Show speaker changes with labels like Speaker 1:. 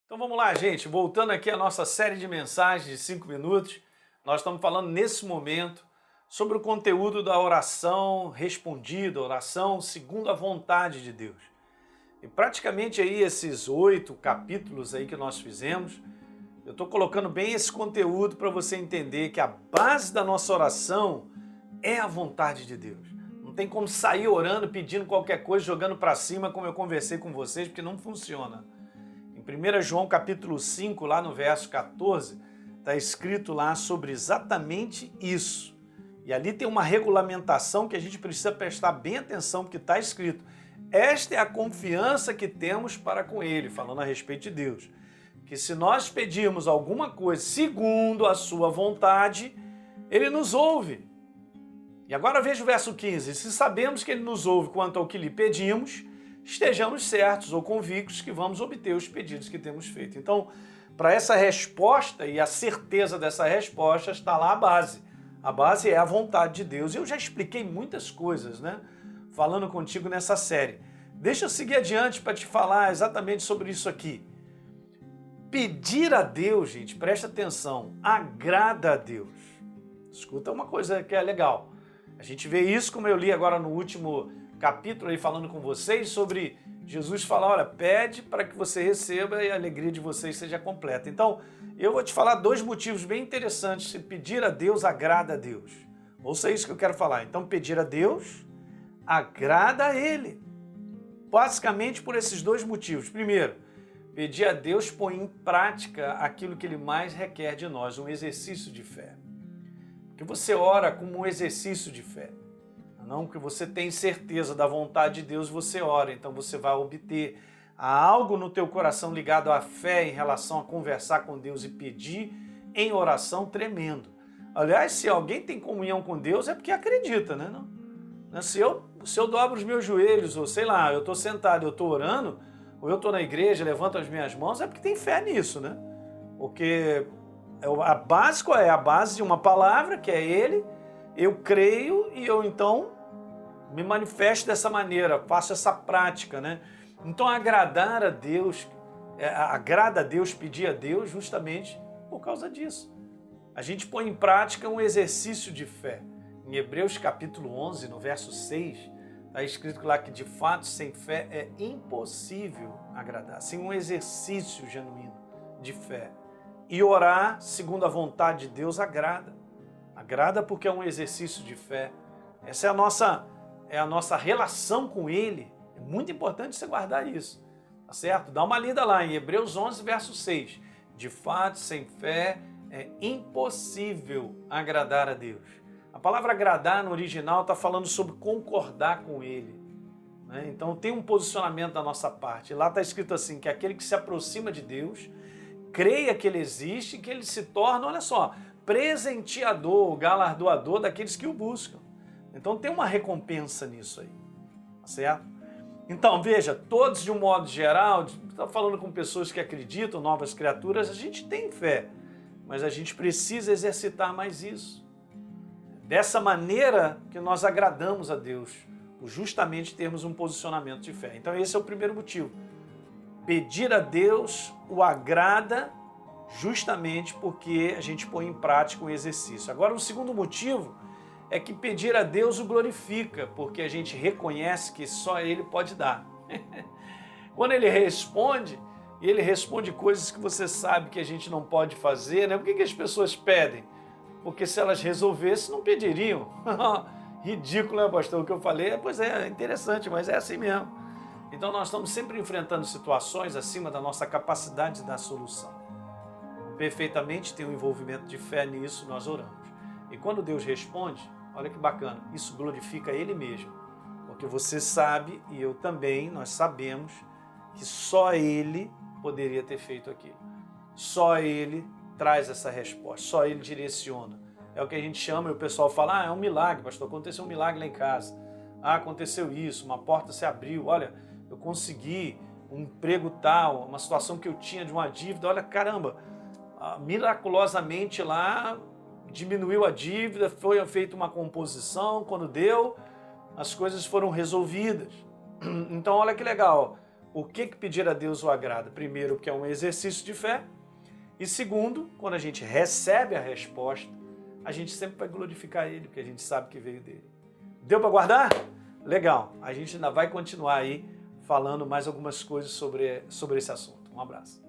Speaker 1: Então vamos lá, gente. Voltando aqui à nossa série de mensagens de 5 minutos, nós estamos falando nesse momento sobre o conteúdo da oração respondida, oração segundo a vontade de Deus. E praticamente aí esses 8 capítulos aí que nós fizemos, eu estou colocando bem esse conteúdo para você entender que a base da nossa oração é a vontade de Deus. Não tem como sair orando, pedindo qualquer coisa, jogando para cima, como eu conversei com vocês, porque não funciona. Em 1 João capítulo 5, lá no verso 14, está escrito lá sobre exatamente isso. E ali tem uma regulamentação que a gente precisa prestar bem atenção, porque está escrito: esta é a confiança que temos para com Ele, falando a respeito de Deus, que se nós pedirmos alguma coisa segundo a sua vontade, Ele nos ouve. E agora veja o verso 15: se sabemos que Ele nos ouve quanto ao que lhe pedimos, estejamos certos ou convictos que vamos obter os pedidos que temos feito. Então, para essa resposta e a certeza dessa resposta está lá a base. A base é a vontade de Deus. Eu já expliquei muitas coisas, né? Falando contigo nessa série. Deixa eu seguir adiante para te falar exatamente sobre isso aqui. Pedir a Deus, gente, presta atenção, agrada a Deus. Escuta uma coisa que é legal. A gente vê isso, como eu li agora no último capítulo aí falando com vocês, sobre Jesus falar: olha, pede para que você receba e a alegria de vocês seja completa. Então, eu vou te falar 2 motivos bem interessantes. Se pedir a Deus, agrada a Deus. Ouça isso que eu quero falar. Então, pedir a Deus, agrada a Ele. Basicamente por esses 2 motivos. Primeiro, pedir a Deus põe em prática aquilo que Ele mais requer de nós, um exercício de fé. Porque você ora como um exercício de fé. Não que você tem certeza da vontade de Deus, você ora, então você vai obter. Há algo no teu coração ligado à fé em relação a conversar com Deus e pedir em oração tremendo. Aliás, se alguém tem comunhão com Deus é porque acredita, né? Não? Se eu dobro os meus joelhos, ou sei lá, eu estou sentado, eu estou orando, ou eu estou na igreja, levanto as minhas mãos, é porque tem fé nisso, né? Porque a base qual é? A base de uma palavra, que é Ele, eu creio e eu então me manifesto dessa maneira, faço essa prática, né? Então agradar a Deus, agrada a Deus, pedir a Deus justamente por causa disso. A gente põe em prática um exercício de fé. Em Hebreus capítulo 11, no verso 6, está escrito lá que de fato sem fé é impossível agradar. Sem um exercício genuíno de fé. E orar segundo a vontade de Deus agrada. Agrada porque é um exercício de fé. Essa é a nossa relação com Ele. É muito importante você guardar isso, tá certo? Dá uma lida lá em Hebreus 11, verso 6. De fato, sem fé é impossível agradar a Deus. A palavra agradar no original está falando sobre concordar com Ele, né? Então tem um posicionamento da nossa parte. Lá está escrito assim, que aquele que se aproxima de Deus, creia que Ele existe e que Ele se torna, olha só, presenteador, galardoador daqueles que o buscam. Então tem uma recompensa nisso aí, tá certo? Então veja, todos de um modo geral, está falando com pessoas que acreditam, novas criaturas, a gente tem fé, mas a gente precisa exercitar mais isso. Dessa maneira que nós agradamos a Deus, por justamente termos um posicionamento de fé. Então esse é o primeiro motivo. Pedir a Deus o agrada justamente porque a gente põe em prática um exercício. Agora, o segundo motivo é que pedir a Deus o glorifica, porque a gente reconhece que só Ele pode dar. Quando Ele responde, e Ele responde coisas que você sabe que a gente não pode fazer, né? Por que as pessoas pedem? Porque se elas resolvessem, não pediriam. Ridículo, né, pastor? O que eu falei, pois é interessante, mas é assim mesmo. Então nós estamos sempre enfrentando situações acima da nossa capacidade de dar solução. Perfeitamente tem um envolvimento de fé nisso, nós oramos. E quando Deus responde, olha que bacana, isso glorifica Ele mesmo. Porque você sabe, e eu também, nós sabemos, que só Ele poderia ter feito aquilo. Só Ele traz essa resposta, só Ele direciona. É o que a gente chama, e o pessoal fala: é um milagre, pastor, aconteceu um milagre lá em casa. Aconteceu isso, uma porta se abriu, olha, eu consegui um emprego tal, uma situação que eu tinha de uma dívida, olha, caramba, miraculosamente lá diminuiu a dívida, foi feita uma composição, quando deu, as coisas foram resolvidas. Então olha que legal, o que pedir a Deus o agrada? Primeiro, porque é um exercício de fé. E segundo, quando a gente recebe a resposta, a gente sempre vai glorificar Ele, porque a gente sabe que veio dele. Deu para guardar? Legal. A gente ainda vai continuar aí falando mais algumas coisas sobre esse assunto. Um abraço.